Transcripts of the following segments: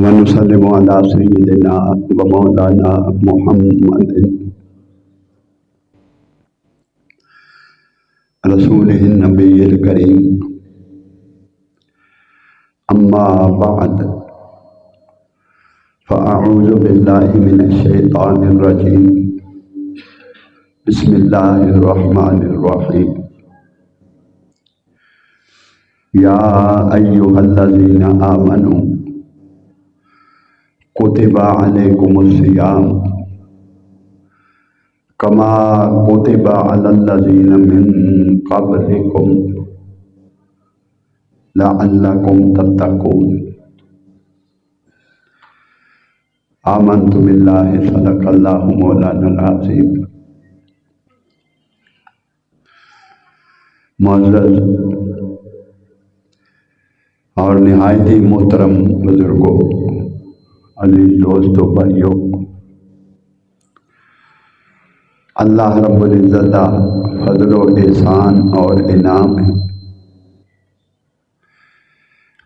ونسلم على سيدنا ومولانا محمد رسوله النبي الكريم أما بعد فأعوذ بالله من الشيطان الرجيم بسم الله الرحمن الرحيم يا أيها الذين آمنوا كتب عليكم الصيام كما كتب على الذين من قبلكم لعلكم تتقون آمنت بالله صدق الله مولانا العظيم۔ معزز اور نہایت ہی محترم بزرگوں، عزیز دوستوں، بھائیوں، اللہ رب العزت کا فضل و احسان اور انعام ہے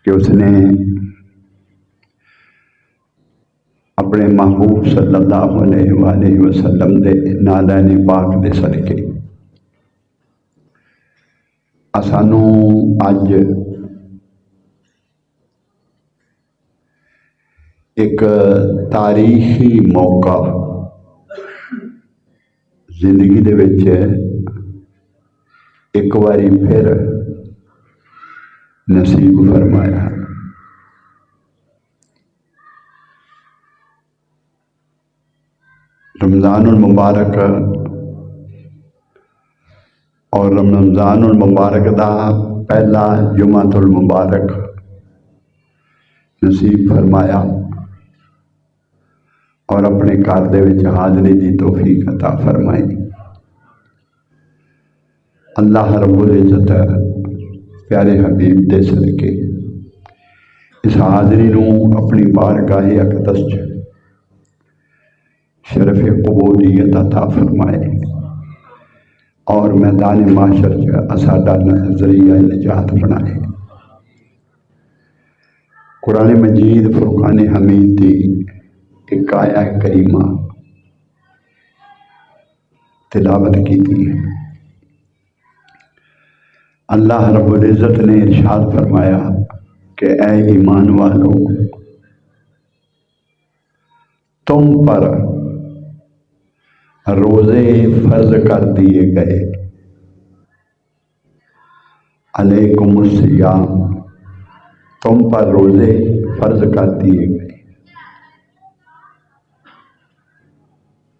کہ اس نے اپنے محبوب صلی اللہ علیہ وآلہ وسلم دے نالین پاک دے صدقے سانوں اج ایک تاریخی موقع زندگی دے وچ ایک باری پھر نصیب فرمایا۔ رمضان المبارک اور رمضان المبارک دا پہلا جمعۃ المبارک نصیب فرمایا اور اپنے گھر دے وچ حاضری دی توفیق عطا فرمائی۔ اللہ رب العزت پیارے حبیب دے صدقے اس حاضری نوں اپنی بارگاہ اقدس چ شرف قبولیت عطا فرمائے اور میدان معاشر چ ساڈا ذریعہ نجات بنائے۔ قرآن مجید فرقان حمید دی ایک آیہ کریمہ تلاوت کی تھی۔ اللہ رب العزت نے ارشاد فرمایا کہ اے ایمان والو، تم پر روزے فرض کر دیے گئے، علیکم الصیام، تم پر روزے فرض کر دیے گئے،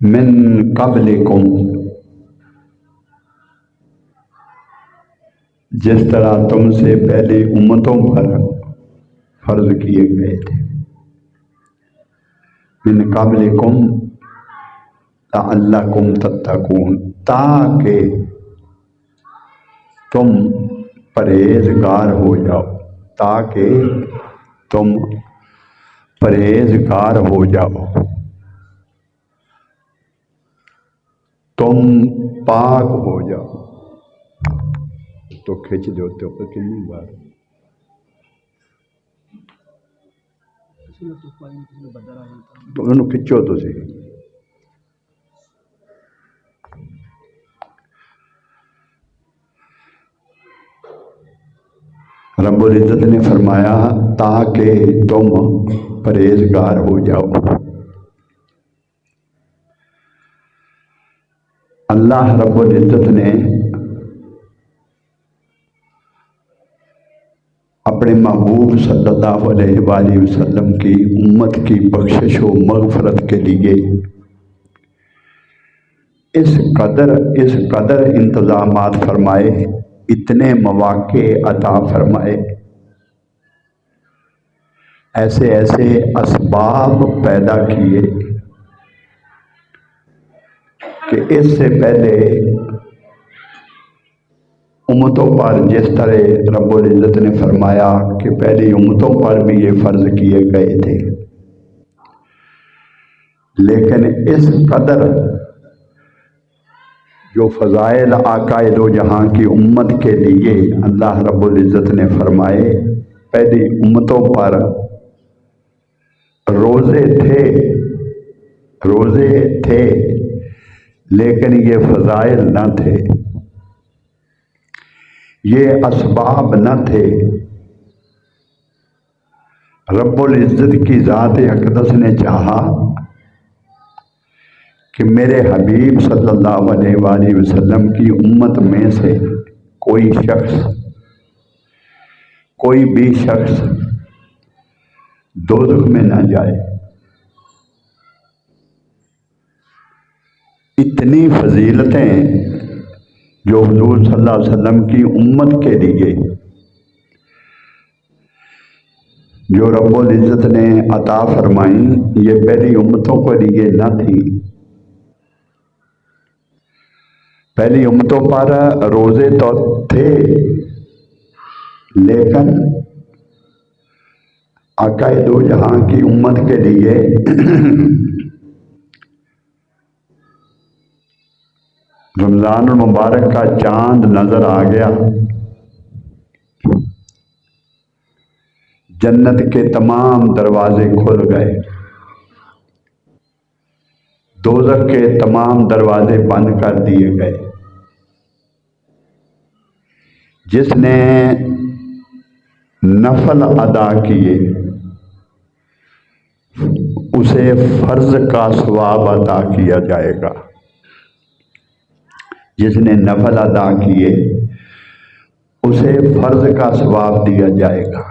من قبلکم، جس طرح تم سے پہلے امتوں پر فرض کیے گئے تھے، من قبلکم لعلکم تتقون، تاکہ تم پرہیزگار ہو جاؤ، تاکہ تم پرہیزگار ہو جاؤ، تم پاک ہو جاؤ۔ تو کھچ دو تو کنی بار تو انہوں کھچو تو سی۔ رب العزت نے فرمایا تاکہ تم پرہیزگار ہو جاؤ۔ اللہ رب العزت نے اپنے محبوب صلی اللہ علیہ وآلہ وسلم کی امت کی بخشش و مغفرت کے لیے اس قدر انتظامات فرمائے، اتنے مواقع عطا فرمائے، ایسے اسباب پیدا کیے کہ اس سے پہلے امتوں پر جس طرح رب العزت نے فرمایا کہ پہلی امتوں پر بھی یہ فرض کیے گئے تھے، لیکن اس قدر جو فضائل آقا دو جہاں کی امت کے لیے اللہ رب العزت نے فرمائے، پہلی امتوں پر روزے تھے لیکن یہ فضائل نہ تھے، یہ اسباب نہ تھے۔ رب العزت کی ذات اقدس نے چاہا کہ میرے حبیب صلی اللہ علیہ وآلہ وسلم کی امت میں سے کوئی بھی شخص دوزخ میں نہ جائے۔ اتنی فضیلتیں جو حضور صلی اللہ علیہ وسلم کی امت کے لیے جو رب العزت نے عطا فرمائیں، یہ پہلی امتوں کے لیے نہ تھی۔ پہلی امتوں پر روزے تو تھے لیکن آقا دو جہاں کی امت کے لیے رمضان المبارک کا چاند نظر آ گیا، جنت کے تمام دروازے کھل گئے، دوزخ کے تمام دروازے بند کر دیے گئے۔ جس نے نفل ادا کیے اسے فرض کا ثواب عطا کیا جائے گا۔ جس نے نفل ادا کیے اسے فرض کا ثواب دیا جائے گا۔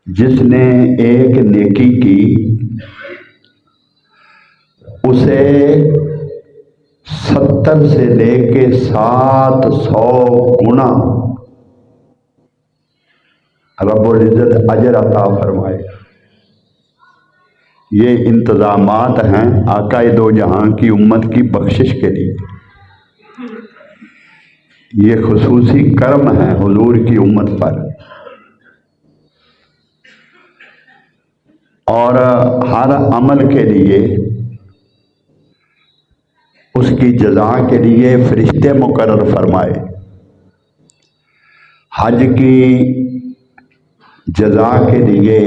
جس نے ایک نیکی کی اسے 70 سے لے کے 700 گنا رب العزت اجر عطا فرمائے گا۔ یہ انتظامات ہیں آقا دو جہاں کی امت کی بخشش کے لیے۔ یہ خصوصی کرم ہے حضور کی امت پر، اور ہر عمل کے لیے اس کی جزا کے لیے فرشتے مقرر فرمائے۔ حج کی جزا کے لیے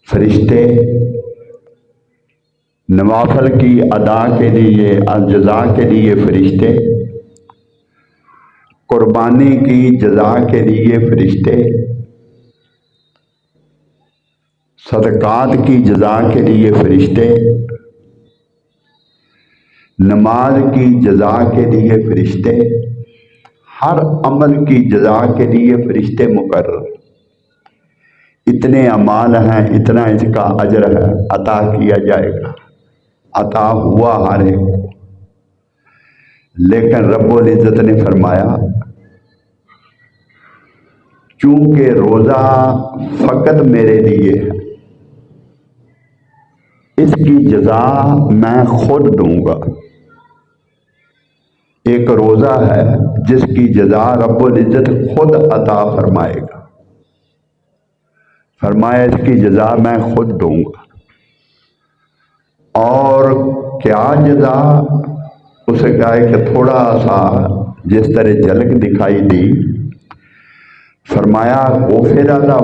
فرشتے، نوافل کی ادا کے لیے جزا کے لیے فرشتے، قربانی کی جزا کے لیے فرشتے، صدقات کی جزا کے لیے فرشتے، نماز کی جزا کے لیے فرشتے، ہر عمل کی جزا کے لیے فرشتے مقرر۔ اتنے اعمال ہیں، اتنا اس کا اجر ہے، عطا کیا جائے گا، عطا ہوا ہر ایک کو۔ لیکن رب العزت نے فرمایا چونکہ روزہ فقط میرے لیے ہے، اس کی جزا میں خود دوں گا۔ ایک روزہ ہے جس کی جزا رب العزت خود عطا فرمائے گا۔ فرمایا اس کی جزا میں خود دوں گا۔ اور کیا جزا؟ اسے کہا کہ تھوڑا سا جس طرح جھلک دکھائی دی، فرمایا غفر لہ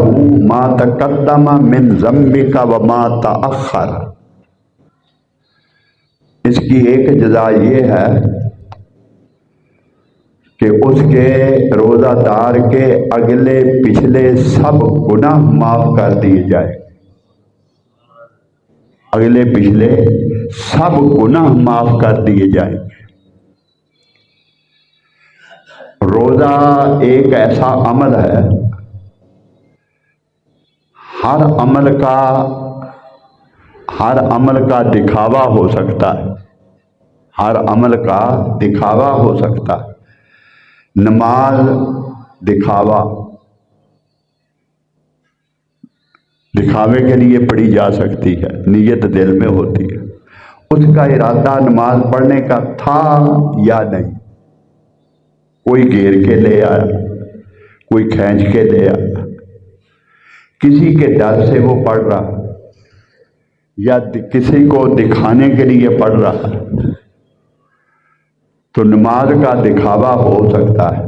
ما تقدم من ذنبک وما تأخر۔ اس کی ایک جزا یہ ہے کہ اس کے روزہ دار کے اگلے پچھلے سب گناہ معاف کر دیے جائے، اگلے پچھلے سب گناہ معاف کر دیے جائیں گے۔ روزہ ایک ایسا عمل ہے، ہر عمل کا دکھاوا ہو سکتا ہے، ہر عمل کا دکھاوا ہو سکتا ہے۔ نماز دکھاوے کے لیے پڑھی جا سکتی ہے، نیت دل میں ہوتی ہے، اس کا ارادہ نماز پڑھنے کا تھا یا نہیں۔ کوئی گھیر کے لے آیا، کوئی کھینچ کے لے آیا، کسی کے ڈر سے وہ پڑھ رہا یا کسی کو دکھانے کے لیے پڑھ رہا، تو نماز کا دکھاوا ہو سکتا ہے،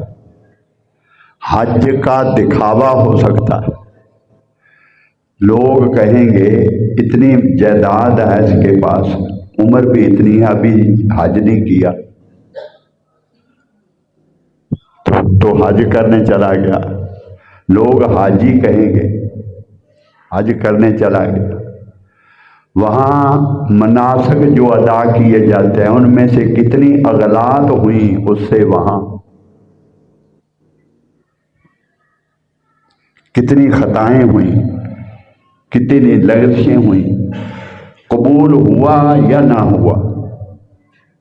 حج کا دکھاوا ہو سکتا ہے، لوگ کہیں گے اتنی جائیداد ہے اس کے پاس، عمر بھی اتنی ہے، ابھی حج نہیں کیا، تو حج کرنے چلا گیا۔ لوگ حاجی کہیں گے، حج کرنے چلا گیا۔ وہاں مناسک جو ادا کیے جاتے ہیں ان میں سے کتنی اغلاط ہوئیں اس سے، وہاں کتنی خطائیں ہوئیں، کتنی لغزشیں ہوئیں، قبول ہوا یا نہ ہوا،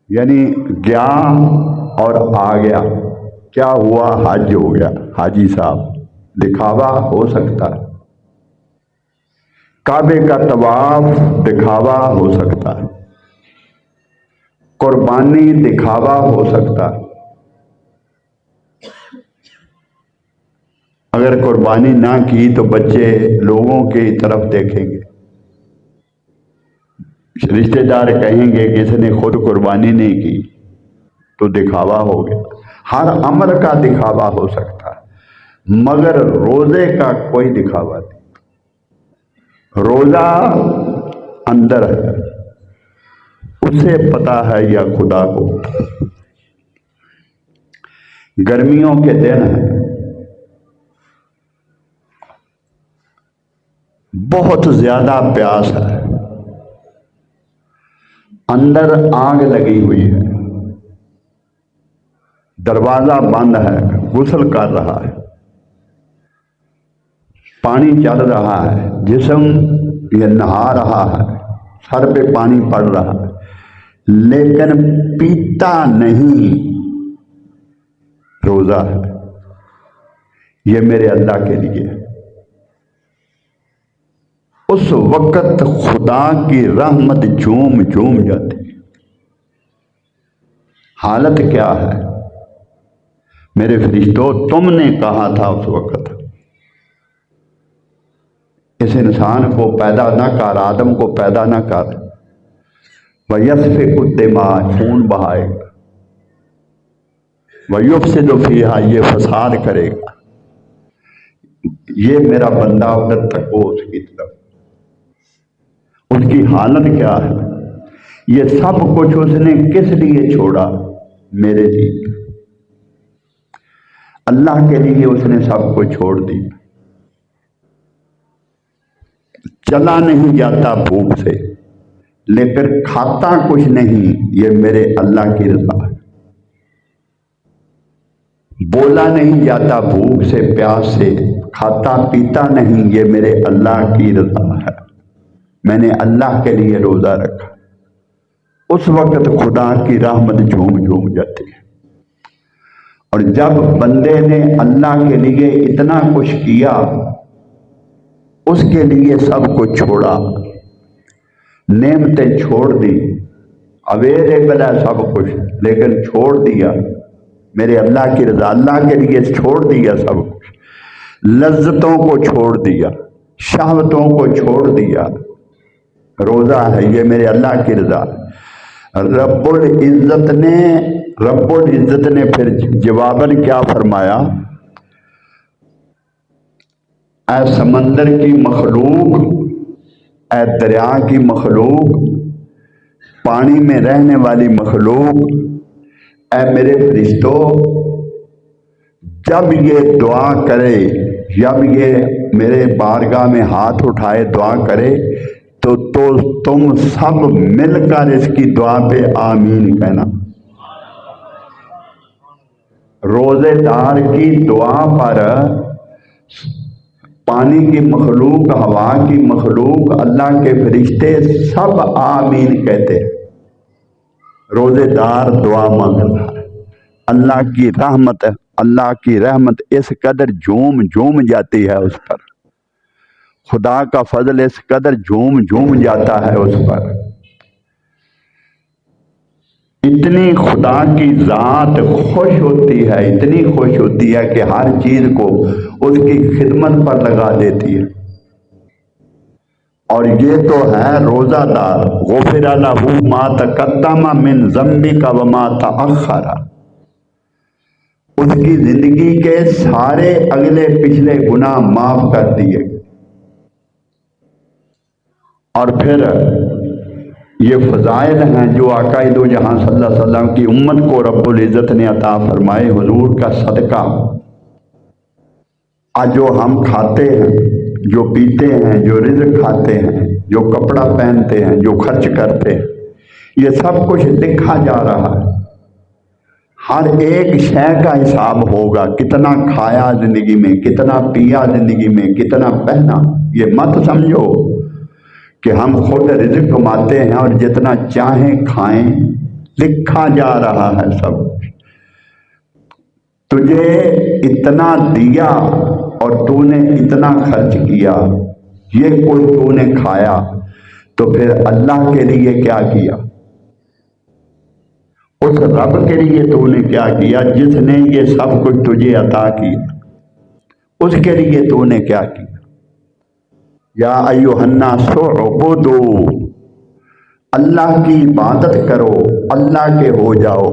یعنی گیا اور آ گیا، کیا ہوا؟ حج ہو گیا۔ حاجی صاحب دکھاوا ہو سکتا ہے، کعبے کا طواف دکھاوا ہو سکتا ہے، قربانی دکھاوا ہو سکتا ہے۔ اگر قربانی نہ کی تو بچے لوگوں کی طرف دیکھیں گے، رشتہ دار کہیں گے کہ اس نے خود قربانی نہیں کی، تو دکھاوا ہو گیا۔ ہر عمل کا دکھاوا ہو سکتا ہے، مگر روزے کا کوئی دکھاوا نہیں۔ روزہ اندر ہے، اسے پتا ہے یا خدا کو۔ گرمیوں کے دن ہیں، بہت زیادہ پیاس ہے، اندر آگ لگی ہوئی ہے، دروازہ بند ہے، غسل کر رہا ہے، پانی چل رہا ہے، جسم یہ نہا رہا ہے، سر پہ پانی پڑ رہا ہے، لیکن پیتا نہیں۔ روزہ ہے، یہ میرے اللہ کے لیے۔ اس وقت خدا کی رحمت جھوم جھوم جاتی ہے۔ حالت کیا ہے؟ میرے فرشتوں، تم نے کہا تھا اس وقت اس انسان کو پیدا نہ کر، آدم کو پیدا نہ کر، وَيَسْفِكُ الدِّمَاءَ، خون بہائے گا، وَيُفْسِدُ فِيهَا، یہ فساد کرے گا۔ یہ میرا بندہ ادھر تک ہو، اس کی طرف، اس کی حالت کیا ہے؟ یہ سب کچھ اس نے کس لیے چھوڑا؟ میرے لیے، اللہ کے لیے اس نے سب کچھ چھوڑ دی۔ چلا نہیں جاتا بھوک سے، لیکن کھاتا کچھ نہیں، یہ میرے اللہ کی رضا ہے۔ بولا نہیں جاتا بھوک سے، پیاس سے، کھاتا پیتا نہیں، یہ میرے اللہ کی رضا ہے۔ میں نے اللہ کے لیے روزہ رکھا۔ اس وقت خدا کی رحمت جھوم جھوم جاتی ہے۔ اور جب بندے نے اللہ کے لیے اتنا کچھ کیا، اس کے لیے سب کچھ چھوڑا، نعمتیں چھوڑ دی، اویلیبل ہے سب کچھ، لیکن چھوڑ دیا میرے اللہ کی رضا، اللہ کے لیے چھوڑ دیا سب کچھ، لذتوں کو چھوڑ دیا، شہوتوں کو چھوڑ دیا۔ روزہ ہے، یہ میرے اللہ کی رضا۔ رب العزت نے پھر جواباً کیا فرمایا؟ اے سمندر کی مخلوق، اے دریا کی مخلوق، پانی میں رہنے والی مخلوق، اے میرے فرشتوں، جب یہ دعا کرے، جب یہ میرے بارگاہ میں ہاتھ اٹھائے دعا کرے، تو تم سب مل کر اس کی دعا پہ آمین کہنا۔ روزے دار کی دعا پر پانی کی مخلوق، ہوا کی مخلوق، اللہ کے فرشتے سب آمین کہتے ہیں۔ روزے دار دعا مانگ رہا ہے، اللہ کی رحمت اس قدر جھوم جھوم جاتی ہے اس پر، خدا کا فضل اس قدر جھوم جھوم جاتا ہے اس پر، اتنی خدا کی ذات خوش ہوتی ہے، اتنی خوش ہوتی ہے کہ ہر چیز کو اس کی خدمت پر لگا دیتی ہے۔ اور یہ تو ہے روزہ دار، غفر لہ ما تقدم من ذنبک وما تأخر، اس کی زندگی کے سارے اگلے پچھلے گناہ معاف کر دیے۔ اور پھر یہ فضائل ہیں جو آقا دو جہاں صلی اللہ علیہ وسلم کی امت کو رب العزت نے عطا فرمائے، حضور کا صدقہ۔ آج جو ہم کھاتے ہیں، جو پیتے ہیں، جو رزق کھاتے ہیں، جو کپڑا پہنتے ہیں، جو خرچ کرتے ہیں، یہ سب کچھ لکھا جا رہا ہے۔ ہر ایک شے کا حساب ہوگا، کتنا کھایا زندگی میں، کتنا پیا زندگی میں، کتنا پہنا۔ یہ مت سمجھو کہ ہم خود رزق کماتے ہیں اور جتنا چاہیں کھائیں، لکھا جا رہا ہے سب۔ تجھے اتنا دیا اور تو نے اتنا خرچ کیا، یہ کوئی تو نے کھایا تو پھر اللہ کے لیے کیا کیا؟ اس رب کے لیے تو نے کیا کیا جس نے یہ سب کچھ تجھے عطا کیا؟ اس کے لیے تو نے کیا کیا؟ یا ایھا الناس اعبدوا، اللہ کی عبادت کرو، اللہ کے ہو جاؤ،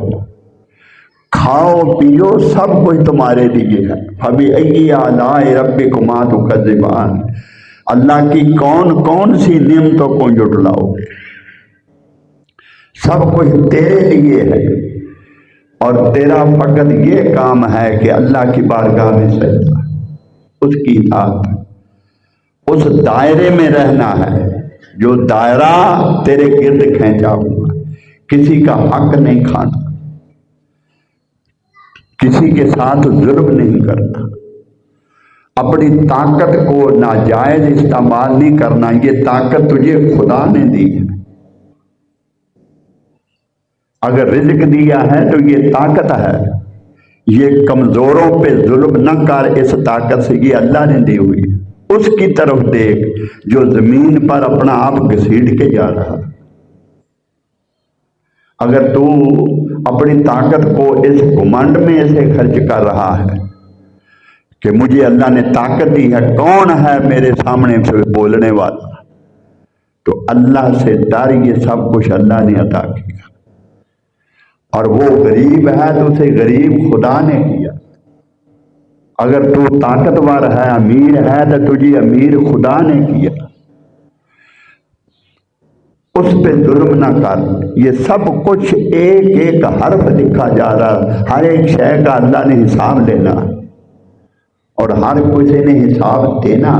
کھاؤ پیو سب کچھ تمہارے لیے ہے۔ فبأي آلاء ربكما تكذبان، اللہ کی کون کون سی نعمتوں کو جھٹلاؤ گے؟ سب کچھ تیرے لیے ہے، اور تیرا فقط یہ کام ہے کہ اللہ کی بارگاہ میں سجدہ، اس کی اطاعت، اس دائرے میں رہنا ہے جو دائرہ تیرے گرد کھینچا ہوا، کسی کا حق نہیں کھانا، کسی کے ساتھ ظلم نہیں کرنا، اپنی طاقت کو ناجائز استعمال نہیں کرنا۔ یہ طاقت تجھے خدا نے دی ہے، اگر رزق دیا ہے تو یہ طاقت ہے، یہ کمزوروں پہ ظلم نہ کر، اس طاقت سے یہ اللہ نے دی ہوئی ہے۔ اس کی طرف دیکھ جو زمین پر اپنا آپ گھسیٹ کے جا رہا۔ اگر تو اپنی طاقت کو اس گھمنڈ میں ایسے خرچ کر رہا ہے کہ مجھے اللہ نے طاقت دی ہے، کون ہے میرے سامنے سے بولنے والا، تو اللہ سے ڈر، یہ سب کچھ اللہ نے عطا کیا۔ اور وہ غریب ہے تو اسے غریب خدا نے کیا۔ اگر تو طاقتور ہے، امیر ہے، تو تجھے امیر خدا نے کیا۔ اس پہ ظلم نہ کر۔ یہ سب کچھ ایک ایک حرف لکھا جا رہا، ہر ایک شے کا اللہ نے حساب لینا اور ہر کسی نے حساب دینا۔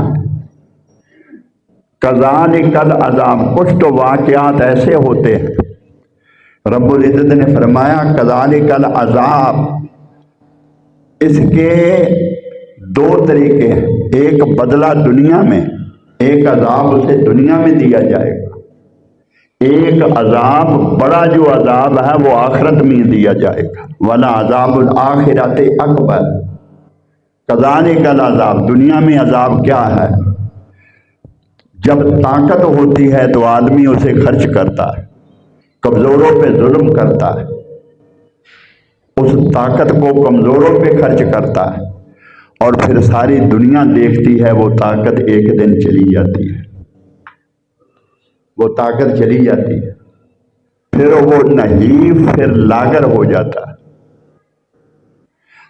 کذالک العذاب، کچھ تو واقعات ایسے ہوتے ہیں، رب العزت نے فرمایا کذالک العذاب، اس کے دو طریقے ہیں، ایک بدلہ دنیا میں، ایک عذاب اسے دنیا میں دیا جائے گا، ایک عذاب بڑا جو عذاب ہے وہ آخرت میں دیا جائے گا، ولا عذاب الآخرۃ اکبر۔ کذالک العذاب، دنیا میں عذاب کیا ہے؟ جب طاقت ہوتی ہے تو آدمی اسے خرچ کرتا ہے، کمزوروں پہ ظلم کرتا ہے، اس طاقت کو کمزوروں پہ خرچ کرتا ہے، اور پھر ساری دنیا دیکھتی ہے وہ طاقت ایک دن چلی جاتی ہے، وہ طاقت چلی جاتی ہے، پھر وہ نحیف، پھر لاگر ہو جاتا ہے،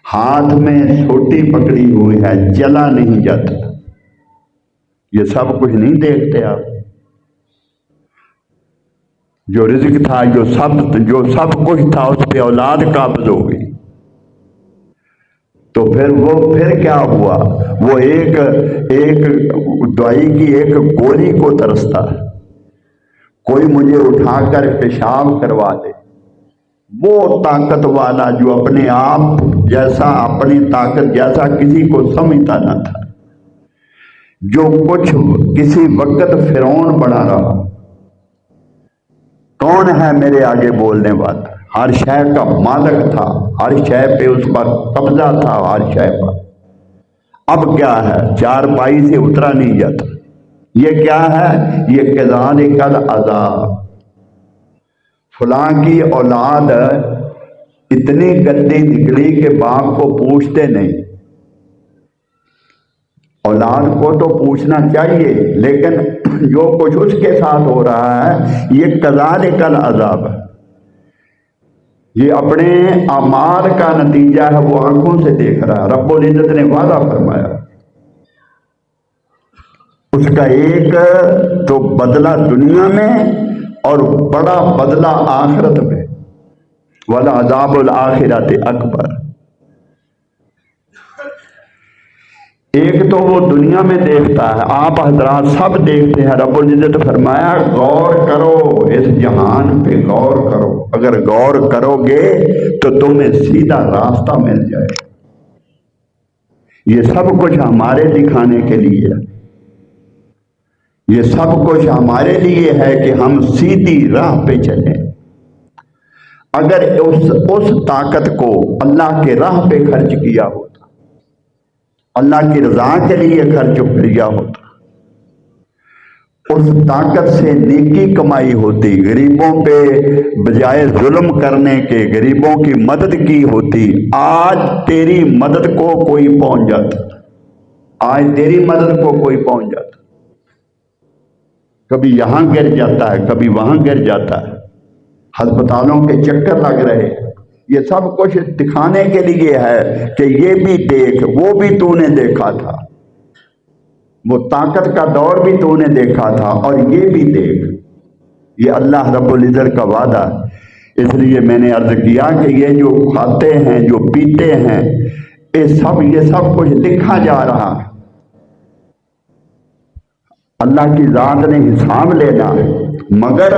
ہاتھ میں سوٹی پکڑی ہوئی ہے، چلا نہیں جاتا۔ یہ سب کچھ نہیں دیکھتے آپ؟ جو رزق تھا، جو سب کچھ تھا، اس پہ اولاد قابض ہو گئی، تو پھر کیا ہوا؟ وہ ایک دوائی کی ایک گولی کو ترستا ہے، کوئی مجھے اٹھا کر پیشاب کروا دے۔ وہ طاقت والا جو اپنے آپ جیسا، اپنی طاقت جیسا کسی کو سمجھتا نہ تھا، جو کچھ کسی وقت فرعون بنا رہا، کون ہے میرے آگے بولنے والا؟ ہر شے کا مالک تھا، ہر شے پہ اس پر قبضہ تھا، ہر شے پر۔ اب کیا ہے؟ چارپائی سے اترا نہیں جاتا۔ یہ کیا ہے؟ یہ کذالک العذاب۔ فلاں کی اولاد اتنی گندی نکلی کہ باپ کو پوچھتے نہیں۔ اولاد کو تو پوچھنا چاہیے، لیکن جو کچھ اس کے ساتھ ہو رہا ہے یہ کذالک العذاب ہے۔ یہ اپنے اعمال کا نتیجہ ہے، وہ آنکھوں سے دیکھ رہا ہے۔ رب العزت نے وعدہ فرمایا اس کا ایک تو بدلہ دنیا میں اور بڑا بدلہ آخرت میں، وَلَعَذَابُ الْآخِرَةِ اکبر۔ ایک تو وہ دنیا میں دیکھتا ہے، آپ حضرات سب دیکھتے ہیں، رب العزت فرمایا غور کرو اس جہان پہ، غور کرو، اگر غور کرو گے تو تمہیں سیدھا راستہ مل جائے گا۔ یہ سب کچھ ہمارے دکھانے کے لیے ہے، یہ سب کچھ ہمارے لیے ہے کہ ہم سیدھی راہ پہ چلیں۔ اگر اس طاقت کو اللہ کے راہ پہ خرچ کیا ہوتا، اللہ کی رضا کے لیے خرچ کیا ہوتا، اس طاقت سے نیکی کمائی ہوتی، غریبوں پہ بجائے ظلم کرنے کے غریبوں کی مدد کی ہوتی، آج تیری مدد کو کوئی پہنچ جاتا، آج تیری مدد کو کوئی پہنچ جاتا، کبھی یہاں گر جاتا ہے، کبھی وہاں گر جاتا ہے، ہسپتالوں کے چکر لگ رہے ہیں۔ یہ سب کچھ دکھانے کے لیے ہے کہ یہ بھی دیکھ، وہ بھی تو نے دیکھا تھا، وہ طاقت کا دور بھی تو نے دیکھا تھا، اور یہ بھی دیکھ۔ یہ اللہ رب العزت کا وعدہ ہے۔ اس لیے میں نے عرض کیا کہ یہ جو کھاتے ہیں، جو پیتے ہیں، یہ سب کچھ لکھا جا رہا ہے، اللہ کی ذات نے حساب لینا ہے۔ مگر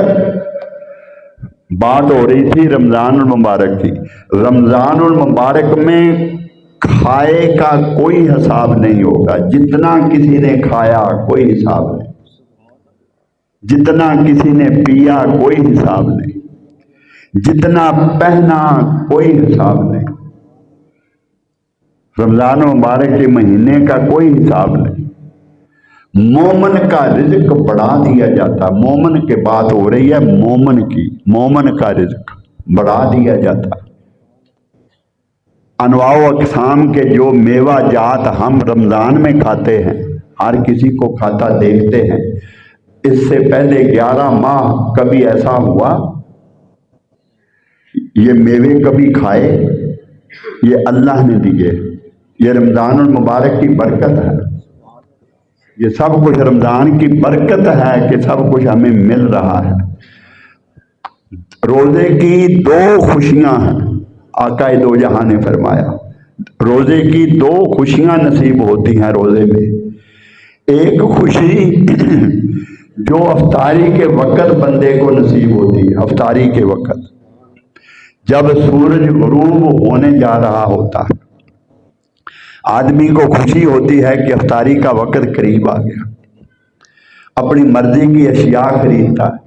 بات ہو رہی تھی رمضان المبارک کی، رمضان المبارک میں کھائے کا کوئی حساب نہیں ہوگا، جتنا کسی نے کھایا کوئی حساب نہیں، جتنا کسی نے پیا کوئی حساب نہیں، جتنا پہنا کوئی حساب نہیں، رمضان المبارک کے مہینے کا کوئی حساب نہیں۔ مومن کا رزق بڑھا دیا جاتا، مومن کے بات ہو رہی ہے، مومن کی، مومن کا رزق بڑھا دیا جاتا۔ انواع و اقسام کے جو میوہ جات ہم رمضان میں کھاتے ہیں، ہر کسی کو کھاتا دیکھتے ہیں، اس سے پہلے 11 ماہ کبھی ایسا ہوا یہ میوے کبھی کھائے؟ یہ اللہ نے دیے، یہ رمضان المبارک کی برکت ہے، یہ سب کچھ رمضان کی برکت ہے کہ سب کچھ ہمیں مل رہا ہے۔ روزے کی 2 خوشیاں ہیں، آقا دو جہاں نے فرمایا، روزے کی 2 خوشیاں نصیب ہوتی ہیں روزے میں۔ ایک خوشی جو افطاری کے وقت بندے کو نصیب ہوتی ہے، افطاری کے وقت جب سورج غروب ہونے جا رہا ہوتا ہے، آدمی کو خوشی ہوتی ہے کہ افطاری کا وقت قریب آ گیا، اپنی مرضی کی اشیاء خریدتا ہے،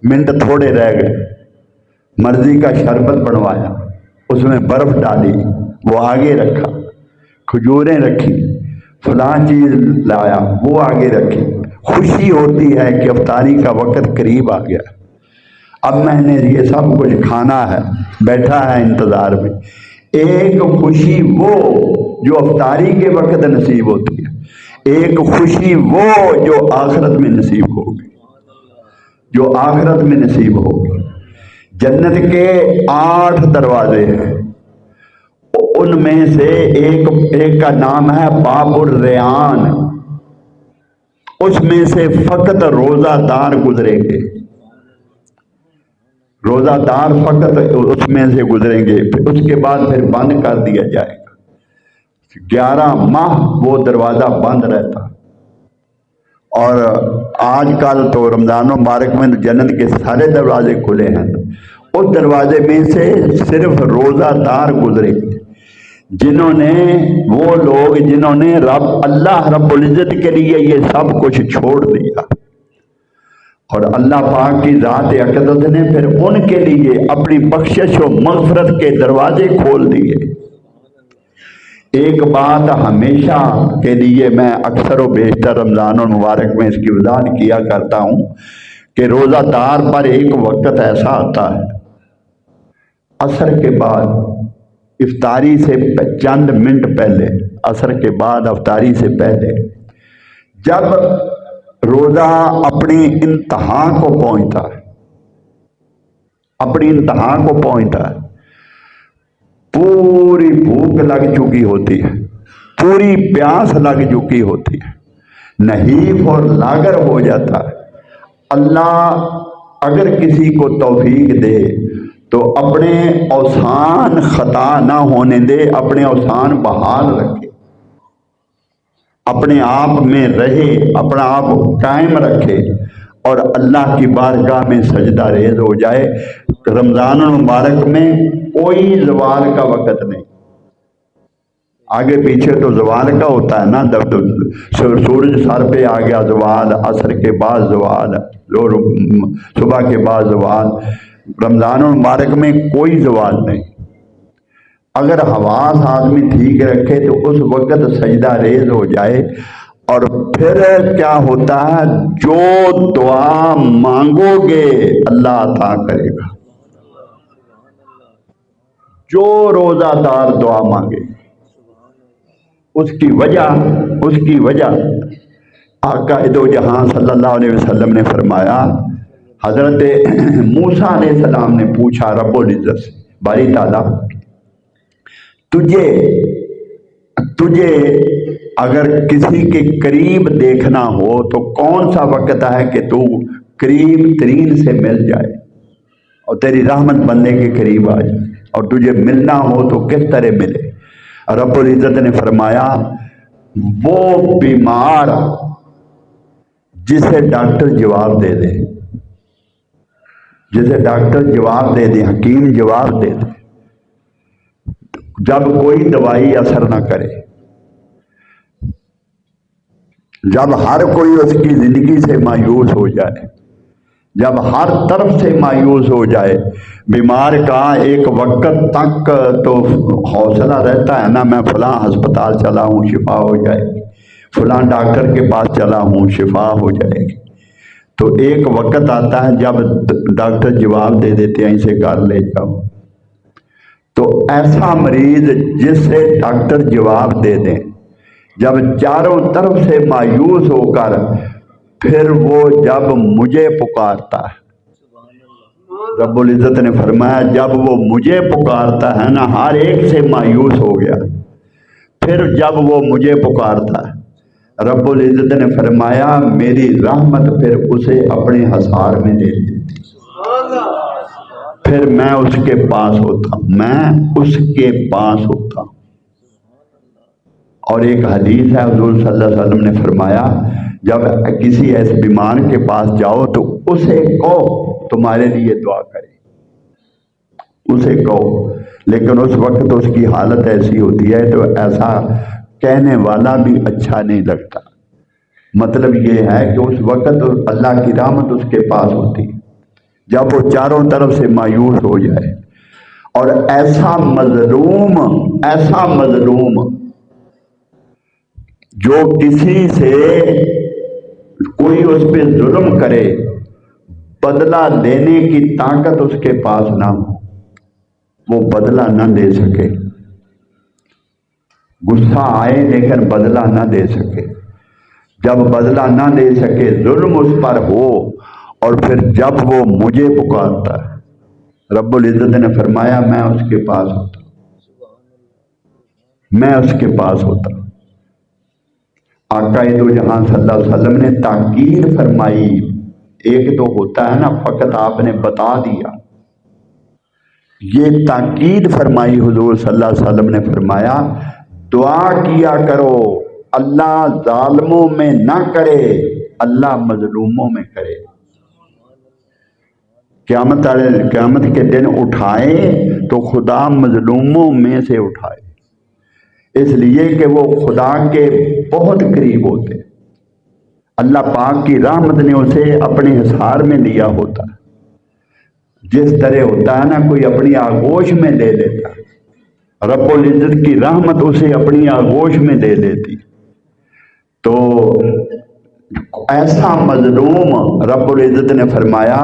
منٹ تھوڑے رہ گئے، مرضی کا شربت بنوایا، اس میں برف ڈالی، وہ آگے رکھا، کھجوریں رکھی، فلاں چیز لایا وہ آگے رکھی، خوشی ہوتی ہے کہ افطاری کا وقت قریب آ گیا، اب میں نے یہ سب کچھ کھانا ہے، بیٹھا ہے انتظار میں۔ ایک خوشی وہ جو افطاری کے وقت نصیب ہوتی ہے، ایک خوشی وہ جو آخرت میں نصیب ہوگی، جو آخرت میں نصیب ہوگی۔ جنت کے 8 دروازے ہیں، ان میں سے ایک کا نام ہے باب الریان، اس میں سے فقط روزہ دار گزریں گے، روزہ دار فقط اس میں سے گزریں گے، اس کے بعد پھر بند کر دیا جائے گا۔ 11 ماہ وہ دروازہ بند رہتا، اور آج کل تو رمضان المبارک میں جنت کے سارے دروازے کھلے ہیں، اس دروازے میں سے صرف روزہ دار گزرے گے، جنہوں نے، وہ لوگ جنہوں نے اللہ رب العزت کے لیے یہ سب کچھ چھوڑ دیا، اور اللہ پاک کی ذات اقدس نے پھر ان کے لیے اپنی بخشش و مغفرت کے دروازے کھول دیے۔ ایک بات ہمیشہ کے لیے میں اکثر و بیشتر رمضان المبارک میں اس کی وضاحت کیا کرتا ہوں کہ روزہ دار پر ایک وقت ایسا آتا ہے، عصر کے بعد، افطاری سے چند منٹ پہلے، عصر کے بعد افطاری سے پہلے، جب روزہ اپنی انتہا کو پہنچتا ہے، اپنی انتہا کو پہنچتا ہے، پوری بھوک لگ چکی ہوتی ہے، پوری پیاس لگ چکی ہوتی ہے، نحیف اور لاغر ہو جاتا ہے۔ اللہ اگر کسی کو توفیق دے تو اپنے اوسان خطا نہ ہونے دے، اپنے اوسان بحال رکھے، اپنے آپ میں رہے، اپنا آپ قائم رکھے اور اللہ کی بارگاہ میں سجدہ ریز ہو جائے۔ رمضان المبارک میں کوئی زوال کا وقت نہیں، آگے پیچھے تو زوال کا ہوتا ہے نا، جب سورج سر پہ آ گیا زوال، عصر کے بعد زوال، صبح کے بعد زوال۔ رمضان المبارک میں کوئی زوال نہیں۔ اگر حواس آدمی ٹھیک رکھے تو اس وقت سجدہ ریز ہو جائے، اور پھر کیا ہوتا ہے، جو دعا مانگو گے اللہ عطا کرے گا۔ جو روزہ دار دعا مانگے، اس کی وجہ آقا دو جہاں صلی اللہ علیہ وسلم نے فرمایا، حضرت موسیٰ علیہ السلام نے پوچھا رب العزت سے، باری تعالیٰ تجھے اگر کسی کے قریب دیکھنا ہو تو کون سا وقت ہے کہ تو قریب ترین سے مل جائے اور تیری رحمت بندے کے قریب آ جائے، اور تجھے ملنا ہو تو کس طرح ملے؟ رب العزت نے فرمایا، وہ بیمار جسے ڈاکٹر جواب دے دے، جسے ڈاکٹر جواب دے دے، حکیم جواب دے دے، جب کوئی دوائی اثر نہ کرے، جب ہر کوئی اس کی زندگی سے مایوس ہو جائے، جب ہر طرف سے مایوس ہو جائے، بیمار کا ایک وقت تک تو حوصلہ رہتا ہے نا، میں فلاں ہسپتال چلا ہوں شفا ہو جائے گی، فلاں ڈاکٹر کے پاس چلا ہوں شفا ہو جائے گی، تو ایک وقت آتا ہے جب ڈاکٹر جواب دے دیتے ہیں اسے گھر لے جاؤ۔ تو ایسا مریض جس سے ڈاکٹر جواب دے دیں، جب چاروں طرف سے مایوس ہو کر پھر وہ جب مجھے پکارتا ہے، رب العزت نے فرمایا جب وہ مجھے پکارتا ہے نا، ہر ایک سے مایوس ہو گیا، پھر جب وہ مجھے پکارتا ہے، رب العزت نے فرمایا میری رحمت پھر اسے اپنے حصار میں لے لیتی، پھر میں اس کے پاس ہوتا ہوں، میں اس کے پاس ہوتا ہوں۔ اور ایک حدیث ہے، حضور صلی اللہ علیہ وسلم نے فرمایا جب کسی ایسے بیمار کے پاس جاؤ تو اسے کہو تمہارے لیے دعا کرے، اسے کہو، لیکن اس وقت اس کی حالت ایسی ہوتی ہے تو ایسا کہنے والا بھی اچھا نہیں لگتا۔ مطلب یہ ہے کہ اس وقت اللہ کی رحمت اس کے پاس ہوتی ہے جب وہ چاروں طرف سے مایوس ہو جائے، اور ایسا مظلوم جو کسی سے کوئی اس پہ ظلم کرے، بدلہ لینے کی طاقت اس کے پاس نہ ہو، وہ بدلہ نہ دے سکے، غصہ آئے لیکن بدلہ نہ دے سکے، جب بدلہ نہ دے سکے، ظلم اس پر ہو، اور پھر جب وہ مجھے پکارتا ہے، رب العزت نے فرمایا میں اس کے پاس ہوتا ہوں، میں اس کے پاس ہوتا ہوں۔ آقا دو جہاں صلی اللہ علیہ وسلم نے تاکید فرمائی، ایک تو ہوتا ہے نا فقط آپ نے بتا دیا، یہ تاکید فرمائی حضور صلی اللہ علیہ وسلم نے فرمایا دعا کیا کرو، اللہ ظالموں میں نہ کرے، اللہ مظلوموں میں کرے۔ قیامت کے دن اٹھائے تو خدا مظلوموں میں سے اٹھائے، اس لیے کہ وہ خدا کے بہت قریب ہوتے، اللہ پاک کی رحمت نے اسے اپنے حصار میں لیا ہوتا، جس طرح ہوتا ہے نا کوئی اپنی آغوش میں لے لیتا، رب العزت کی رحمت اسے اپنی آغوش میں لے لیتی۔ تو ایسا مظلوم رب العزت نے فرمایا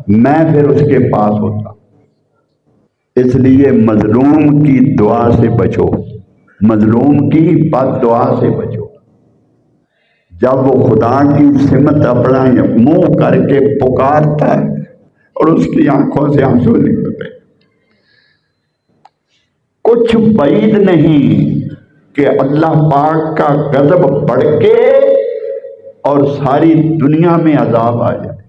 میں پھر اس کے پاس ہوتا، اس لیے مظلوم کی دعا سے بچو، مظلوم کی بد دعا سے بچو۔ جب وہ خدا کی سمت اپنا منہ کر کے پکارتا ہے اور اس کی آنکھوں سے آنسو نکلتے، کچھ بعید نہیں کہ اللہ پاک کا غضب بڑھ کے اور ساری دنیا میں عذاب آ جائے۔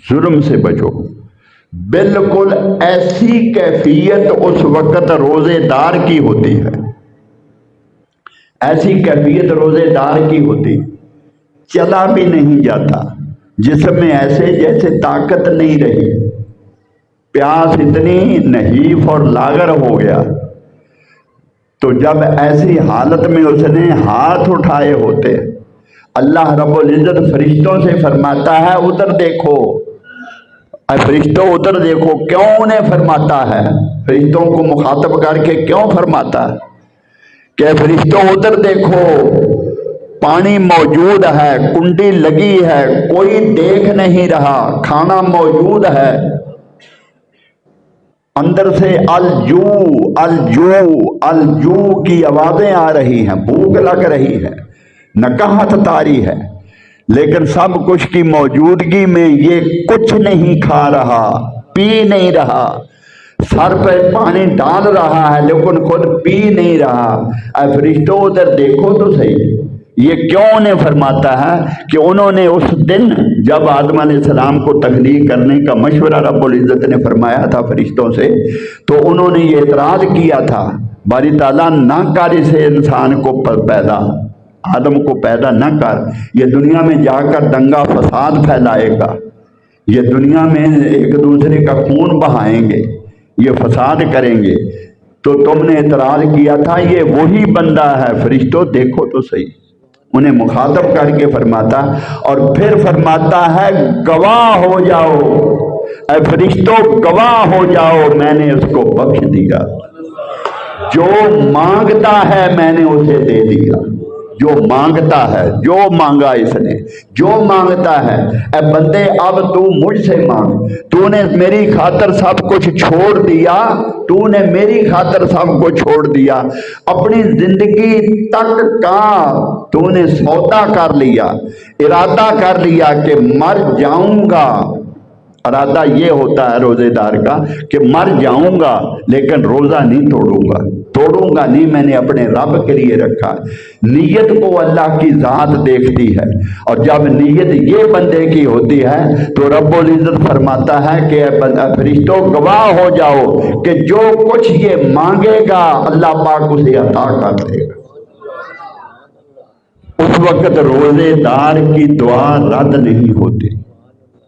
ظلم سے بچو۔ بالکل ایسی کیفیت اس وقت روزے دار کی ہوتی ہے، ایسی کیفیت روزے دار کی ہوتی، چلا بھی نہیں جاتا، جسم میں ایسے جیسے طاقت نہیں رہی، پیاس اتنی نحیف اور لاغر ہو گیا۔ تو جب ایسی حالت میں اس نے ہاتھ اٹھائے ہوتے، اللہ رب العزت فرشتوں سے فرماتا ہے ادھر دیکھو، اے فرشتوں ادھر دیکھو۔ کیوں انہیں فرماتا ہے؟ فرشتوں کو مخاطب کر کے کیوں فرماتا ہے کہ فرشتوں ادھر دیکھو، پانی موجود ہے، کنڈی لگی ہے، کوئی دیکھ نہیں رہا، کھانا موجود ہے، اندر سے الجو الجو الجو کی آوازیں آ رہی ہیں، بھوک لگ رہی ہے، نکاہت طاری ہے، لیکن سب کچھ کی موجودگی میں یہ کچھ نہیں کھا رہا، پی نہیں رہا، سر پہ پانی ڈال رہا ہے لیکن خود پی نہیں رہا۔ اے فرشتوں ادھر دیکھو تو صحیح۔ یہ کیوں انہیں فرماتا ہے کہ انہوں نے اس دن جب آدم علیہ السلام کو تخلیق کرنے کا مشورہ رب العزت نے فرمایا تھا فرشتوں سے، تو انہوں نے یہ اعتراض کیا تھا باری تعالیٰ نہ کر اسے انسان کو پیدا، آدم کو پیدا نہ کر، یہ دنیا میں جا کر دنگا فساد پھیلائے گا، یہ دنیا میں ایک دوسرے کا خون بہائیں گے، یہ فساد کریں گے۔ تو تم نے اعتراض کیا تھا یہ وہی بندہ ہے، فرشتوں دیکھو تو صحیح۔ انہیں مخاطب کر کے فرماتا اور پھر فرماتا ہے گواہ ہو جاؤ، اے فرشتوں گواہ ہو جاؤ، میں نے اس کو بخش دیا، جو مانگتا ہے میں نے اسے دے دیا، جو مانگتا ہے، جو مانگا اس نے، جو مانگتا ہے۔ اے بندے اب تو مجھ سے مانگ، تو نے میری خاطر سب کچھ چھوڑ دیا، تو نے میری خاطر سب کچھ چھوڑ دیا، اپنی زندگی تک کا تو نے سودا کر لیا، ارادہ کر لیا کہ مر جاؤں گا۔ ارادہ یہ ہوتا ہے روزے دار کا کہ مر جاؤں گا لیکن روزہ نہیں توڑوں گا نہیں، میں نے اپنے رب کے لیے رکھا۔ نیت کو اللہ کی ذات دیکھتی ہے، اور جب نیت یہ بندے کی ہوتی ہے تو رب العزت فرماتا ہے کہ فرشتوں گواہ ہو جاؤ کہ جو کچھ یہ مانگے گا اللہ پاک اسے عطا کر دے گا۔ اس وقت روزے دار کی دعا رد نہیں ہوتی۔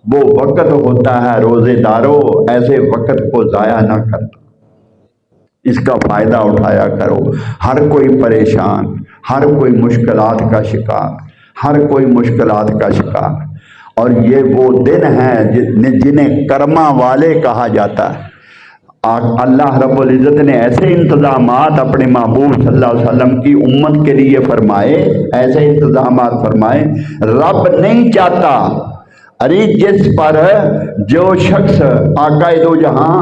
وہ وقت ہوتا ہے روزے داروں، ایسے وقت کو ضائع نہ کرنا، اس کا فائدہ اٹھایا کرو۔ ہر کوئی پریشان، ہر کوئی مشکلات کا شکار، ہر کوئی مشکلات کا شکار، اور یہ وہ دن ہیں جنہیں کرما والے کہا جاتا ہے۔ اللہ رب العزت نے ایسے انتظامات اپنے محبوب صلی اللہ علیہ وسلم کی امت کے لیے فرمائے، ایسے انتظامات فرمائے، رب نہیں چاہتا ارے جس پر جو شخص آقا دو جہاں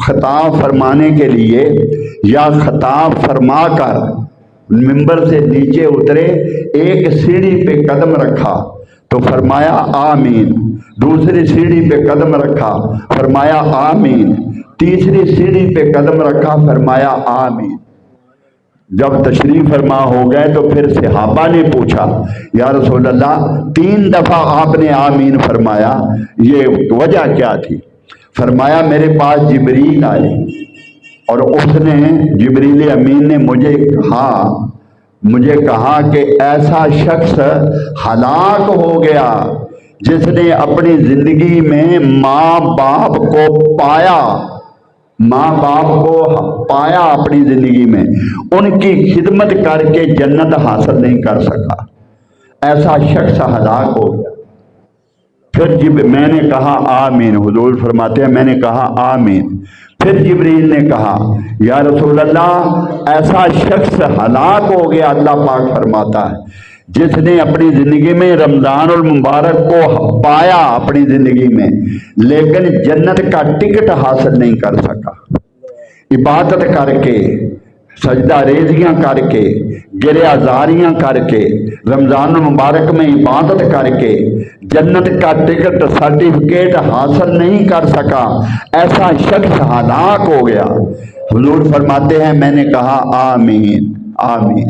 خطاب فرمانے کے لیے یا خطاب فرما کر منبر سے نیچے اترے، ایک سیڑھی پہ قدم رکھا تو فرمایا آمین، دوسری سیڑھی پہ قدم رکھا فرمایا آمین، تیسری سیڑھی پہ قدم رکھا فرمایا آمین۔ جب تشریف فرما ہو گئے تو پھر صحابہ نے پوچھا یا رسول اللہ 3 دفعہ آپ نے آمین فرمایا، یہ وجہ کیا تھی؟ فرمایا میرے پاس جبریل آئے اور اس نے جبریل امین نے مجھے کہا کہ ایسا شخص ہلاک ہو گیا جس نے اپنی زندگی میں ماں باپ کو پایا اپنی زندگی میں، ان کی خدمت کر کے جنت حاصل نہیں کر سکا، ایسا شخص ہلاک ہو گیا۔ پھر جب میں نے کہا آمین، حضور فرماتے ہیں میں نے کہا آمین، پھر جبریل نے کہا یا رسول اللہ ایسا شخص ہلاک ہو گیا، اللہ پاک فرماتا ہے جس نے اپنی زندگی میں رمضان المبارک کو پایا اپنی زندگی میں لیکن جنت کا ٹکٹ حاصل نہیں کر سکا، عبادت کر کے، سجدہ ریزیاں کر کے، گریہ زاریاں کر کے، رمضان المبارک میں عبادت کر کے جنت کا ٹکٹ سرٹیفکیٹ حاصل نہیں کر سکا، ایسا شخص ہلاک ہو گیا۔ حضور فرماتے ہیں میں نے کہا آمین آمین۔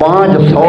500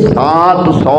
700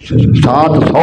700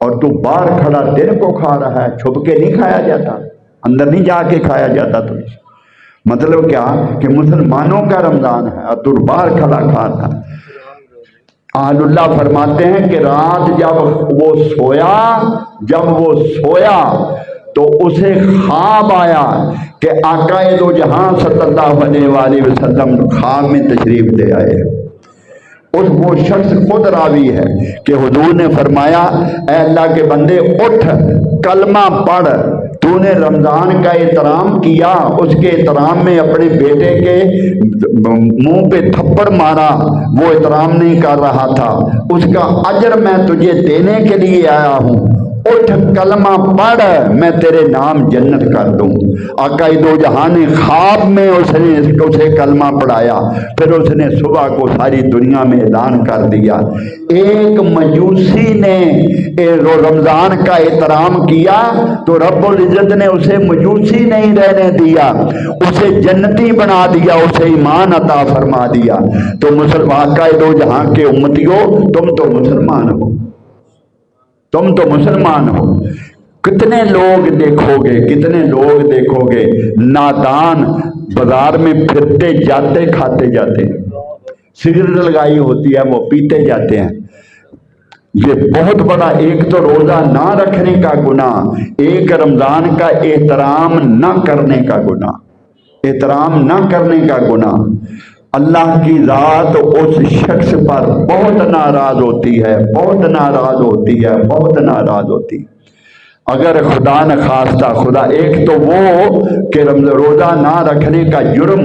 اور تو باہر کھڑا دن کو کھا رہا ہے، چھپ کے نہیں کھایا جاتا، اندر نہیں جا کے کھایا جاتا تو مطلب کیا کہ مسلمانوں کا رمضان ہے اور تو باہر کھڑا کھا رہا ہے۔ اہل اللہ فرماتے ہیں کہ رات جب وہ سویا تو اسے خواب آیا کہ آقا دو جہاں صلی اللہ علیہ وآلہ وسلم خواب میں تشریف لے آئے۔ وہ شخص خود راوی ہے کہ حضور نے فرمایا اے اللہ کے بندے اٹھ کلمہ پڑھ، تو نے رمضان کا احترام کیا، اس کے احترام میں اپنے بیٹے کے منہ پہ تھپڑ مارا، وہ احترام نہیں کر رہا تھا، اس کا اجر میں تجھے دینے کے لیے آیا ہوں، اٹھ کلمہ پڑھ میں تیرے نام جنت کر دوں۔ آقا دو جہاں نے خواب میں اسے کلمہ پڑھایا، پھر اس نے صبح کو ساری دنیا میں اعلان کر دیا۔ ایک مجوسی نے رمضان کا احترام کیا تو رب العزت نے اسے مجوسی نہیں رہنے دیا، اسے جنتی بنا دیا، اسے ایمان عطا فرما دیا۔ تو آقا دو جہاں کے امتیوں، تم تو مسلمان ہو، تم تو مسلمان ہو۔ کتنے لوگ دیکھو گے نادان ایک میں پھرتے جاتے کھاتے جاتے ہیں، سگریٹ لگائی ہوتی ہے وہ پیتے جاتے ہیں۔ یہ بہت بڑا ایک تو روزہ نہ رکھنے کا گناہ، ایک رمضان کا احترام نہ کرنے کا گناہ۔ اللہ کی ذات اس شخص پر بہت ناراض ہوتی ہے، بہت ناراض ہوتی ہے۔ اگر خدا نخواستہ خدا ایک تو وہ کہ روزہ نہ رکھنے کا جرم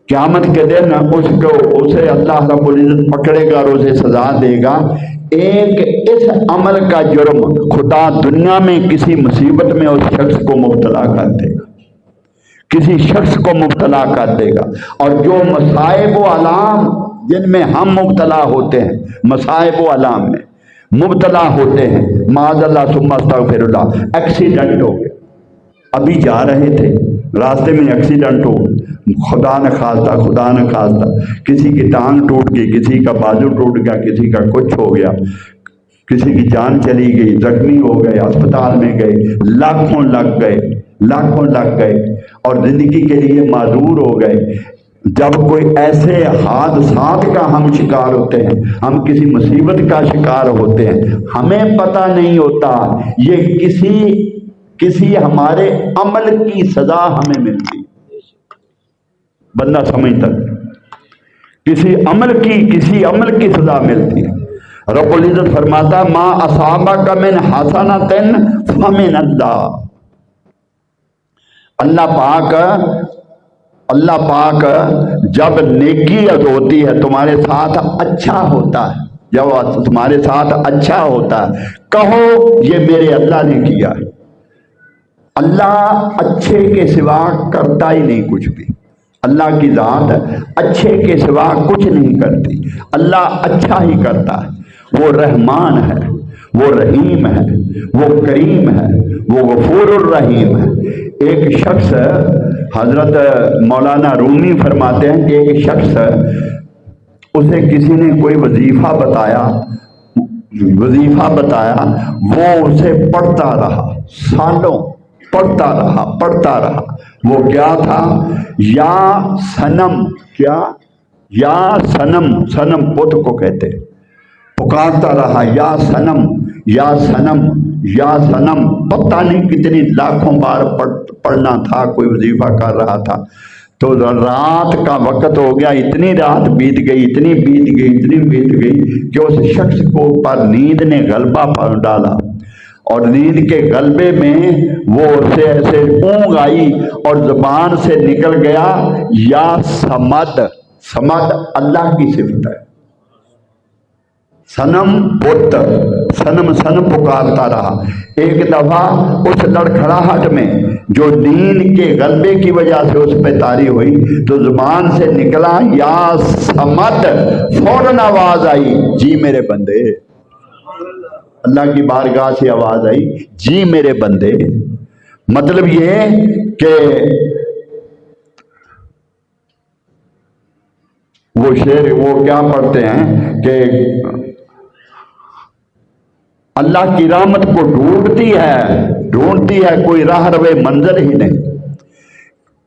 قیامت کے دن اسے اللہ رب العزت پکڑے گا اور اسے سزا دے گا۔ ایک اس عمل کا جرم خدا دنیا میں کسی مصیبت میں اس شخص کو مبتلا کر دے گا، اور جو مصائب و علام جن میں ہم مبتلا ہوتے ہیں، مصائب و علام میں مبتلا ہوتے ہیں، معاذ اللہ ثم استغفر اللہ، ایکسیڈنٹ ہو گیا، ابھی جا رہے تھے راستے میں ایکسیڈنٹ ہو گیا، خدا نہ خواستہ کسی کی ٹانگ ٹوٹ گئی، کسی کا بازو ٹوٹ گیا، کسی کا کچھ ہو گیا، کسی کی جان چلی گئی، زخمی ہو گئے، اسپتال میں گئے، لاکھوں لگ گئے اور زندگی کے لیے معذور ہو گئے۔ جب کوئی ایسے حادثات کا ہم شکار ہوتے ہیں، ہم کسی مصیبت کا شکار ہوتے ہیں، ہمیں پتہ نہیں ہوتا یہ کسی ہمارے عمل کی سزا ہمیں ملتی، بندہ سمجھتا کسی عمل کی سزا ملتی ہے۔ رب العزت فرماتا ما اصابک من حسنۃ فمن اللہ، اللہ پاک جب نیکی ہوتی ہے تمہارے ساتھ اچھا ہوتا ہے، جب تمہارے ساتھ اچھا ہوتا ہے کہو یہ میرے اللہ نے کیا ہے۔ اللہ اچھے کے سوا کرتا ہی نہیں کچھ بھی، اللہ کی ذات اچھے کے سوا کچھ نہیں کرتی، اللہ اچھا ہی کرتا ہے۔ وہ رحمان ہے، وہ رحیم ہے، وہ کریم ہے، وہ غفور الرحیم ہے۔ ایک شخص حضرت مولانا رومی فرماتے ہیں کہ ایک شخص اسے کسی نے کوئی وظیفہ بتایا، وہ اسے پڑھتا رہا، سالوں پڑھتا رہا۔ وہ کیا تھا؟ یا سنم بت کو کہتے، پکارتا رہا یا سنم، پتہ نہیں کتنی لاکھوں بار پڑھنا تھا، کوئی وظیفہ کر رہا تھا۔ تو رات کا وقت ہو گیا، اتنی رات بیت گئی کہ اس شخص کو پر نیند نے غلبہ پا ڈالا، اور نیند کے غلبے میں وہ اسے ایسے اونگ آئی اور زبان سے نکل گیا یا سمد اللہ کی صفت ہے، سنم بت، سنم پکارتا رہا۔ ایک دفعہ اس لڑکھڑاہٹ میں جو نیند کے غلبے کی وجہ سے اس پہ طاری ہوئی تو زبان سے نکلا یا سمد، فوراً آواز آئی جی میرے بندے، اللہ کی بارگاہ سے آواز آئی جی میرے بندے۔ مطلب یہ کہ وہ شعر وہ کیا پڑھتے ہیں کہ اللہ کی رحمت کو ڈھونڈتی ہے، کوئی راہ روے منظر ہی نہیں،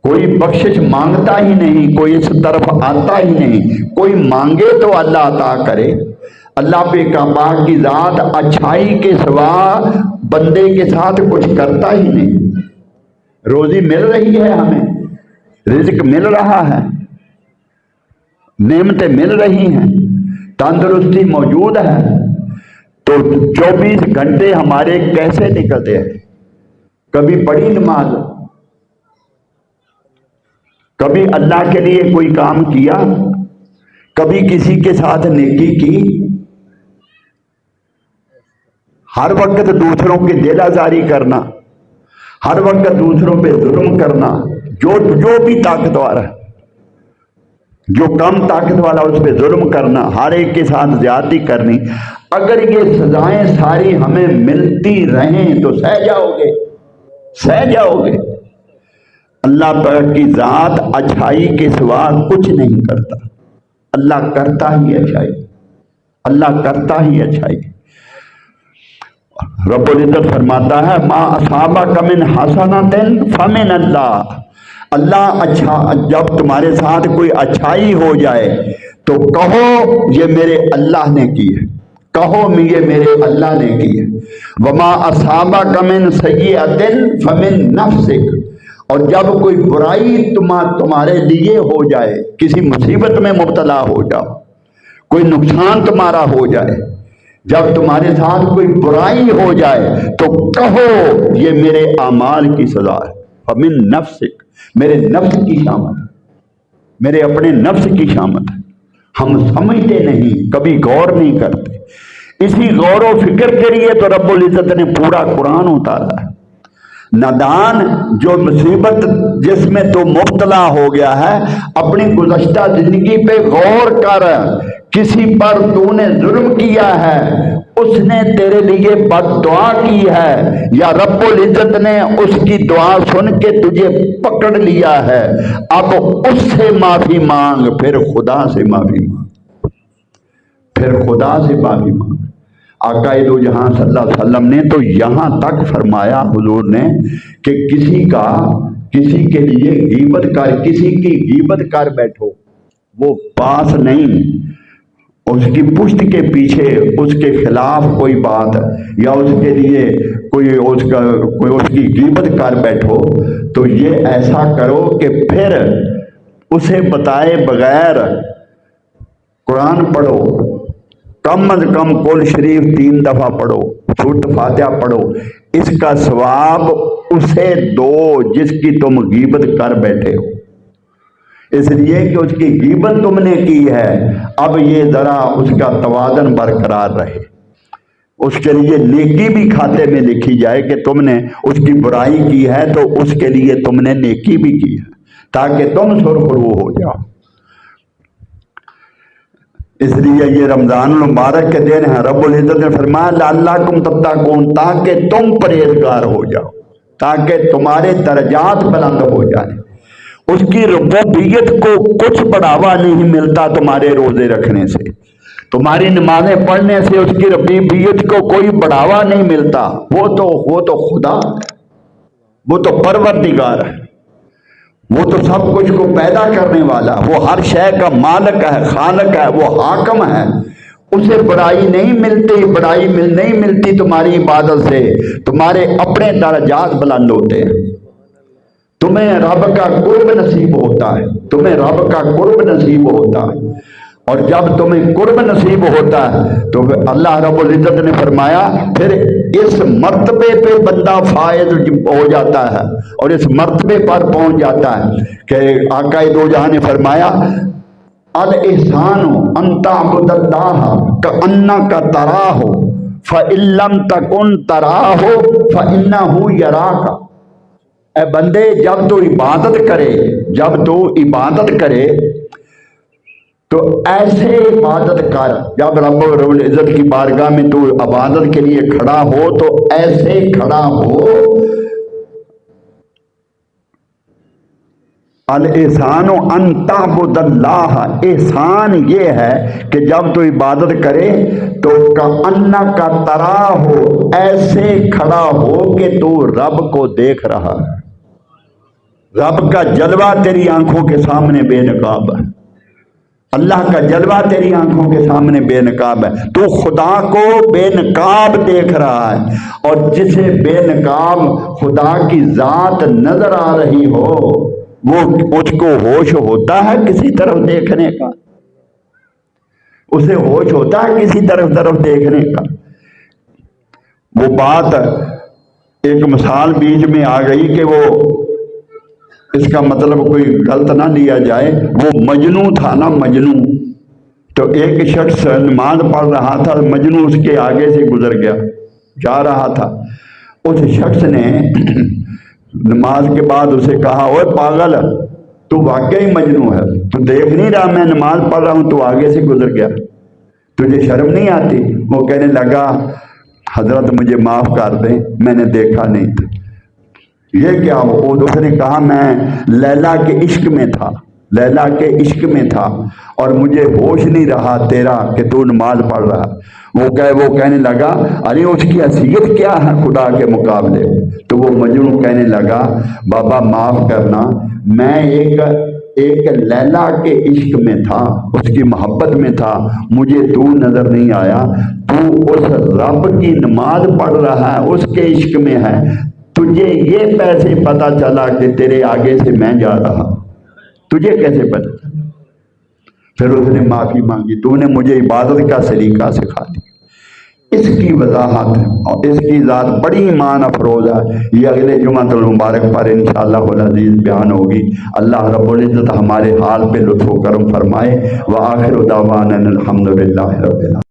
کوئی بخشش مانگتا ہی نہیں، کوئی اس طرف آتا ہی نہیں، کوئی مانگے تو اللہ عطا کرے۔ اللہ پہ پاک کی ذات اچھائی کے سوا بندے کے ساتھ کچھ کرتا ہی نہیں۔ روزی مل رہی ہے، ہمیں رزق مل رہا ہے، نعمتیں مل رہی ہیں، تندرستی موجود ہے، تو 24 گھنٹے ہمارے کیسے نکلتے ہیں؟ کبھی پڑھی نماز، کبھی اللہ کے لیے کوئی کام کیا، کبھی کسی کے ساتھ نیکی کی؟ ہر وقت دوسروں کی دل آزاری کرنا، ہر وقت دوسروں پہ ظلم کرنا، جو بھی طاقتور ہے، جو کم طاقت والا اس پہ ظلم کرنا، ہر ایک کے ساتھ زیادتی کرنی، اگر یہ سزائیں ساری ہمیں ملتی رہیں تو سہ جاؤ گے۔ اللہ تعالیٰ کی ذات اچھائی کے سوا کچھ نہیں کرتا، اللہ کرتا ہی اچھائی، اللہ کرتا ہی اچھائی۔ رب العزت فرماتا ہے ما اصابک من حسنۃ فمن اللہ، اللہ اچھا، جب تمہارے ساتھ کوئی اچھائی ہو جائے تو کہو یہ میرے اللہ نے کی ہے، کہو یہ میرے اللہ نے کی ہے۔ وما اصابک من سیئۃ فمن نفسک، اور جب کوئی برائی تمہارے لیے ہو جائے، کسی مصیبت میں مبتلا ہو جاؤ، کوئی نقصان تمہارا ہو جائے، جب تمہارے ساتھ کوئی برائی ہو جائے تو کہو یہ میرے اعمال کی سزا ہے۔ فمن نفسک، میرے نفس کی شامت، میرے اپنے نفس کی شامت ہے۔ ہم سمجھتے نہیں، کبھی غور نہیں کرتے۔ اسی غور و فکر کے لیے تو رب العزت نے پورا قرآن اتارا ہے۔ نادان جو مصیبت جس میں تو مبتلا ہو گیا ہے، اپنی گزشتہ زندگی پہ غور کر، کسی پر تو نے ظلم کیا ہے، اس نے تیرے لیے بد دعا کی ہے، یا رب العزت نے اس کی دعا سن کے تجھے پکڑ لیا ہے، اب اس سے معافی مانگ، پھر خدا سے معافی مانگ، پھر خدا سے معافی مانگ۔ آقا دو جہاں صلی اللہ علیہ وسلم نے تو یہاں تک فرمایا حضور نے کہ کسی کے لیے غیبت کر، کسی کی غیبت کر بیٹھو، وہ پاس نہیں، اس کی پشت کے پیچھے اس کے خلاف کوئی بات یا اس کے لیے کوئی اس کی غیبت کر بیٹھو، تو یہ ایسا کرو کہ پھر اسے بتائے بغیر قرآن پڑھو، کم از کم قل شریف 3 دفعہ پڑھو، سورۃ فاتحہ پڑھو، اس کا ثواب اسے دو جس کی تم غیبت کر بیٹھے ہو، اس لیے کہ اس کی غیبت تم نے کی ہے، اب یہ ذرا اس کا توازن برقرار رہے، اس کے لیے نیکی بھی کھاتے میں لکھی جائے کہ تم نے اس کی برائی کی ہے تو اس کے لیے تم نے نیکی بھی کی ہے، تاکہ تم سرخرو ہو جاؤ۔ اس لیے یہ رمضان المبارک کے دن ہے، رب العزت نے فرمایا لعلکم تتقون، تاکہ تم پرہیزگار ہو جاؤ، تاکہ تمہارے درجات بلند ہو جائیں۔ اس کی ربوبیت کو کچھ بڑھاوا نہیں ملتا تمہارے روزے رکھنے سے، تمہاری نمازیں پڑھنے سے اس کی ربوبیت کو کوئی بڑھاوا نہیں ملتا، وہ تو خدا ہے، وہ تو پروردگار ہے، وہ تو سب کچھ کو پیدا کرنے والا، وہ ہر شے کا مالک ہے، خالق ہے، وہ حاکم ہے، اسے بڑائی نہیں ملتی تمہاری عبادت سے، تمہارے اپنے درجات بلند ہوتے ہیں، تمہیں رب کا قرب نصیب ہوتا ہے، تمہیں رب کا قرب نصیب ہوتا ہے، اور جب تمہیں قرب نصیب ہوتا ہے تو اللہ رب العزت نے فرمایا پھر اس مرتبے پہ بندہ فائز ہو جاتا ہے اور اس مرتبے پر پہنچ جاتا ہے کہ آقا دو جہاں نے فرمایا الاحسان ان تعبد اللہ کأنک تراہ فإن لم تکن تراہ فإنہ یراک۔ اے بندے جب تو عبادت کرے تو ایسے عبادت کر، جب رب العزت کی بارگاہ میں تو عبادت کے لیے کھڑا ہو تو ایسے کھڑا ہو الاحسان ان تعبد اللہ، احسان یہ ہے کہ جب تو عبادت کرے تو کأنک تراہ ہو، ایسے کھڑا ہو کہ تو رب کو دیکھ رہا ہے، رب کا جلوہ تیری آنکھوں کے سامنے بے نقاب ہے، اللہ کا جلوہ تیری آنکھوں کے سامنے بے نقاب ہے، تو خدا کو بے نقاب دیکھ رہا ہے۔ اور جسے بے نقاب خدا کی ذات نظر آ رہی ہو، وہ اس کو ہوش ہوتا ہے کسی طرف دیکھنے کا؟ اسے ہوش ہوتا ہے کسی طرف دیکھنے کا؟ وہ بات ایک مثال بیچ میں آ گئی کہ وہ اس کا مطلب کوئی غلط نہ لیا جائے، وہ مجنو تھا نا، مجنو، تو ایک شخص نماز پڑھ رہا تھا، مجنو اس کے آگے سے گزر گیا، جا رہا تھا، اس شخص نے نماز کے بعد اسے کہا، اوے پاگل، تو واقعی مجنو ہے، تو دیکھ نہیں رہا میں نماز پڑھ رہا ہوں، تو آگے سے گزر گیا، تجھے شرم نہیں آتی؟ وہ کہنے لگا، حضرت مجھے معاف کر دیں، میں نے دیکھا نہیں تھا۔ یہ کیا ہو؟ وہ دوسرے نے کہا، میں لیلا کے عشق میں تھا، لیلا کے عشق میں تھا، اور مجھے ہوش نہیں رہا تیرا کہ تو نماز پڑھ رہا۔ وہ کہنے لگا، ارے اس کی حیثیت کیا ہے خدا کے مقابلے؟ تو وہ مجنون کہنے لگا، بابا معاف کرنا، میں ایک لیلا کے عشق میں تھا، اس کی محبت میں تھا، مجھے تو نظر نہیں آیا، تو اس رب کی نماز پڑھ رہا ہے، اس کے عشق میں ہے، تجھے یہ پیسے پتا چلا کہ تیرے آگے سے میں جا رہا، تجھے کیسے پتا چلا؟ پھر اس نے معافی مانگی، تو نے مجھے عبادت کا سلیقہ سکھا دیا۔ اس کی وضاحت اور اس کی ذات بڑی ایمان افروز ہے، یہ اگلے جمعۃ المبارک پر انشاءاللہ العزیز بیان ہوگی۔ اللہ رب العزت ہمارے حال پہ لطف و کرم فرمائے۔ وآخر دعوانا الحمدللہ رب العالمین۔